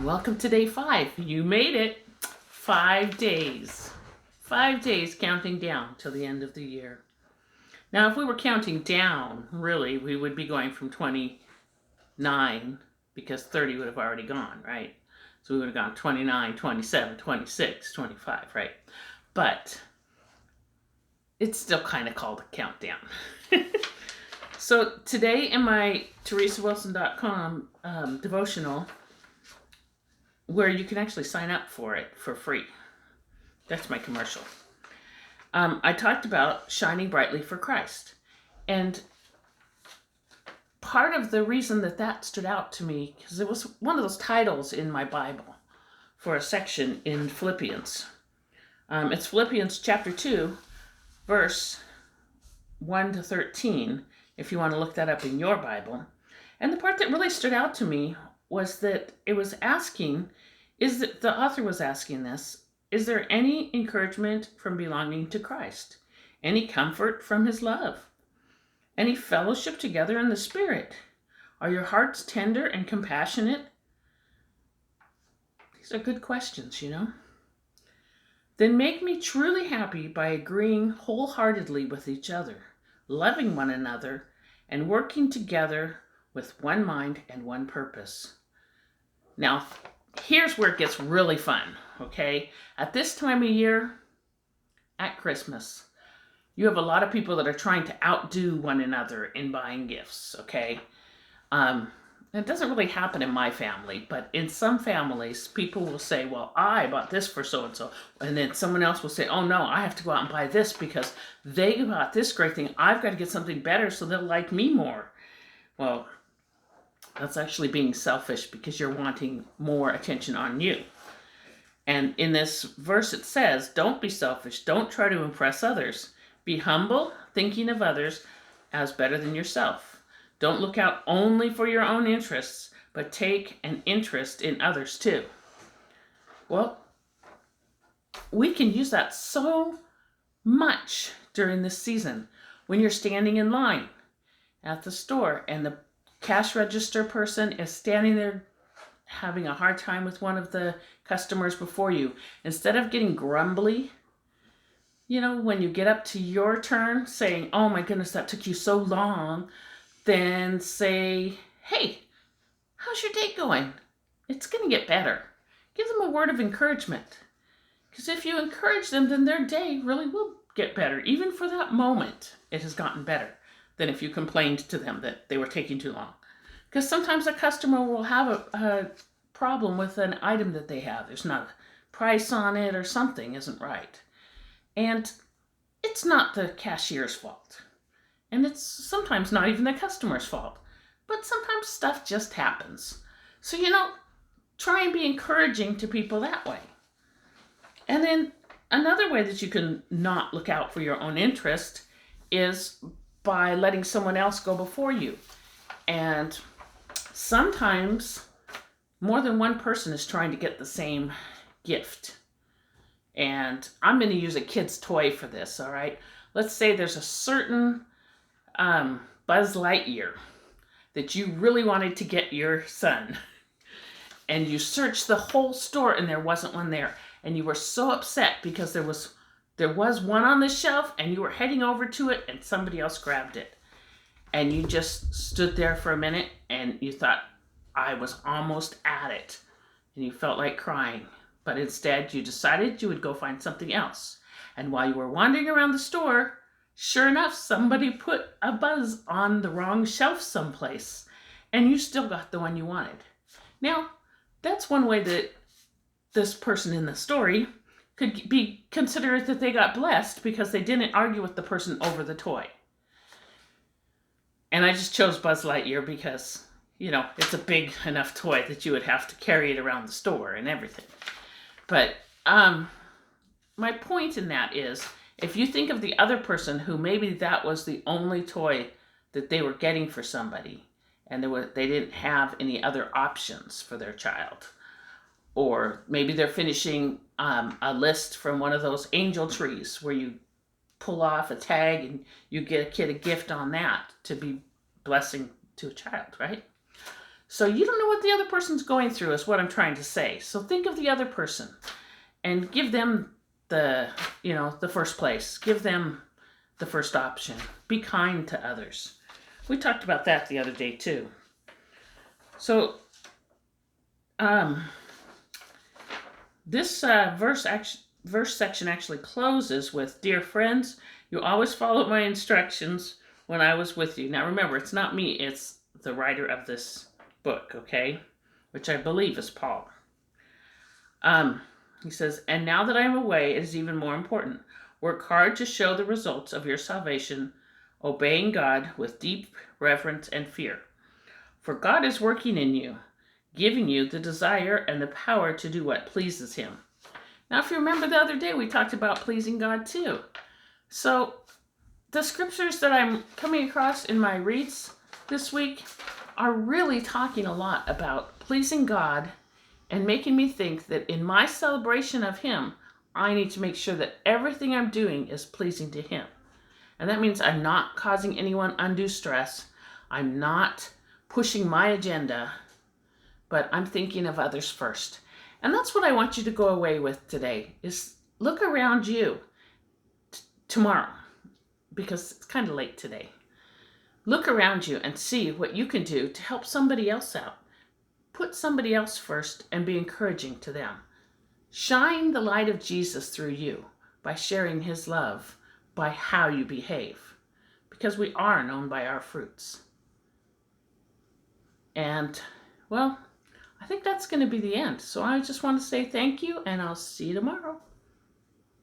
Welcome to day 5. You made it. 5 days. 5 days counting down till the end of the year. Now, if we were counting down, really, we would be going from 29 because 30 would have already gone, right? So we would have gone 29, 27, 26, 25, right? But it's still kind of called a countdown. So today in my teresawilson.com devotional, where you can actually sign up for it for free. That's my commercial. I talked about shining brightly for Christ. And part of the reason that stood out to me, because it was one of those titles in my Bible for a section in Philippians. It's Philippians chapter 2, verse 1 to 13, if you want to look that up in your Bible. And the part that really stood out to me was that it was asking, the author was asking this, is there any encouragement from belonging to Christ? Any comfort from his love? Any fellowship together in the Spirit? Are your hearts tender and compassionate? These are good questions, you know. Then make me truly happy by agreeing wholeheartedly with each other, loving one another, and working together with one mind and one purpose. Now, here's where it gets really fun, okay? At this time of year, at Christmas, you have a lot of people that are trying to outdo one another in buying gifts, okay? It doesn't really happen in my family, but in some families, people will say, well, I bought this for so-and-so. And then someone else will say, oh, no, I have to go out and buy this because they bought this great thing. I've got to get something better so they'll like me more. Well, that's actually being selfish because you're wanting more attention on you. And in this verse it says, don't be selfish. Don't try to impress others. Be humble, thinking of others as better than yourself. Don't look out only for your own interests, but take an interest in others too. Well, we can use that so much during this season when you're standing in line at the store and the cash register person is standing there having a hard time with one of the customers before you. Instead of getting grumbly, you know, when you get up to your turn saying, oh my goodness, that took you so long, then say, hey, how's your day going? It's going to get better. Give them a word of encouragement. Because if you encourage them, then their day really will get better. Even for that moment, it has gotten better than if you complained to them that they were taking too long. Because sometimes a customer will have a problem with an item that they have. There's not a price on it or something isn't right. And it's not the cashier's fault. And it's sometimes not even the customer's fault. But sometimes stuff just happens. So, you know, try and be encouraging to people that way. And then another way that you can not look out for your own interest is by letting someone else go before you. And sometimes more than one person is trying to get the same gift. And I'm going to use a kid's toy for this, all right? Let's say there's a certain Buzz Lightyear that you really wanted to get your son. And you searched the whole store and there wasn't one there. And you were so upset because there was one on the shelf and you were heading over to it and somebody else grabbed it. And you just stood there for a minute and you thought, I was almost at it. And you felt like crying. But instead you decided you would go find something else. And while you were wandering around the store, sure enough, somebody put a Buzz on the wrong shelf someplace. And you still got the one you wanted. Now, that's one way that this person in the story could be considered that they got blessed because they didn't argue with the person over the toy. And I just chose Buzz Lightyear because, you know, it's a big enough toy that you would have to carry it around the store and everything. But my point in that is, if you think of the other person who maybe that was the only toy that they were getting for somebody, and they didn't have any other options for their child. Or maybe they're finishing a list from one of those angel trees where you pull off a tag and you get a kid a gift on that to be blessing to a child, right? So you don't know what the other person's going through is what I'm trying to say. So think of the other person and give them the first place. Give them the first option. Be kind to others. We talked about that the other day too. So this verse section actually closes with, "Dear friends, you always followed my instructions when I was with you." Now remember, it's not me, it's the writer of this book, okay? Which I believe is Paul. He says, "And now that I am away, it is even more important. Work hard to show the results of your salvation, obeying God with deep reverence and fear. For God is working in you, giving you the desire and the power to do what pleases Him." Now, if you remember the other day, we talked about pleasing God too. So the scriptures that I'm coming across in my reads this week are really talking a lot about pleasing God and making me think that in my celebration of Him, I need to make sure that everything I'm doing is pleasing to Him. And that means I'm not causing anyone undue stress. I'm not pushing my agenda, but I'm thinking of others first. And that's what I want you to go away with today, is look around you tomorrow, because it's kind of late today. Look around you and see what you can do to help somebody else out. Put somebody else first and be encouraging to them. Shine the light of Jesus through you by sharing His love, by how you behave, because we are known by our fruits. And, well, I think that's going to be the end. So I just want to say thank you, and I'll see you tomorrow.